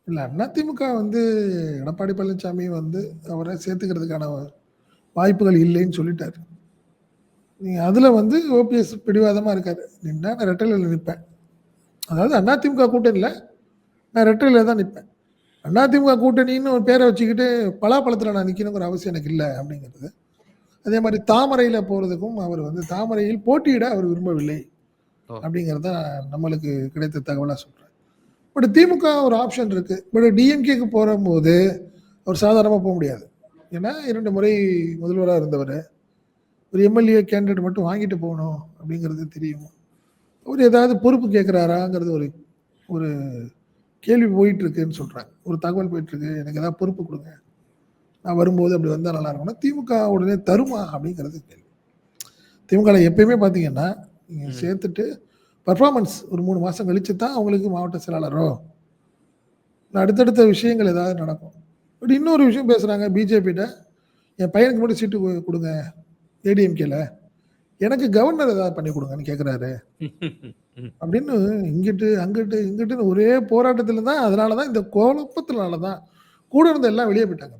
இல்ல அதிமுக வந்து எடப்பாடி பழனிசாமி வந்து அவரை சேர்த்துக்கிறதுக்கான வாய்ப்புகள் இல்லைன்னு சொல்லிட்டாரு. நீங்க அதுல வந்து ஓபிஎஸ் பிடிவாதமா இருக்காரு. நின்னா நான் ரெட்டலையில நிப்பேன். அதாவது அதிமுக கூட்டணியில நான் ரெட்டலையில தான் நிப்பேன். அதிமுக கூட்டணின்னு ஒரு பேரை வச்சுக்கிட்டு பலாப்பழத்துல நான் நிக்கணுங்கிற அவசியம் எனக்கு இல்ல அப்படிங்கிறது. அதே மாதிரி தாமரையில போறதுக்கும் அவர் வந்து தாமரையில் போட்டியிட அவர் விரும்பவில்லை ஓ. அப்படிங்கிறத நம்மளுக்கு கிடைத்த தகவலா சொல்றேன். பட் திமுக ஒரு ஆப்ஷன் இருக்கு. பட் டிஎம்கேக்கு போகும்போது அவர் சாதாரணமா போக முடியாது. ஏன்னா 2 முறை முதல்வராக இருந்தவர். ஒரு எம்எல்ஏ கேண்டிடேட் மட்டும் வாங்கிட்டு போகணும் அப்படிங்கிறது தெரியும். அவர் ஏதாவது பொறுப்பு கேட்குறாராங்கிறது ஒரு ஒரு கேள்வி போயிட்டு இருக்குன்னு சொல்றாங்க. ஒரு தகவல் போயிட்டு இருக்கு. எனக்கு ஏதாவது பொறுப்பு கொடுங்க. நான் வரும்போது அப்படி வந்தா நல்லா இருக்கும்னா திமுக உடனே தருமா அப்படிங்கிறது கேள்வி. திமுக எப்பயுமே பார்த்தீங்கன்னா நீங்க சேர்த்துட்டு பர்ஃபார்மன்ஸ் ஒரு 3 மாசம் கழிச்சு தான் அவங்களுக்கு மாவட்ட செயலாளரோ அடுத்தடுத்த விஷயங்கள் ஏதாவது நடக்கும். பட் இன்னொரு விஷயம் பேசுறாங்க பிஜேபியிட்ட, என் பையனுக்கு மட்டும் சீட்டு கொடுங்க ஏடிஎம்கேல, எனக்கு கவர்னர் ஏதாவது பண்ணி கொடுங்கன்னு கேட்குறாரு அப்படின்னு இங்கிட்டு அங்கிட்டு இங்கிட்டுன்னு ஒரே போராட்டத்தில் தான். அதனால தான் இந்த குழப்பத்தினால தான் கூட இருந்த எல்லாம் வெளியே போயிட்டாங்க.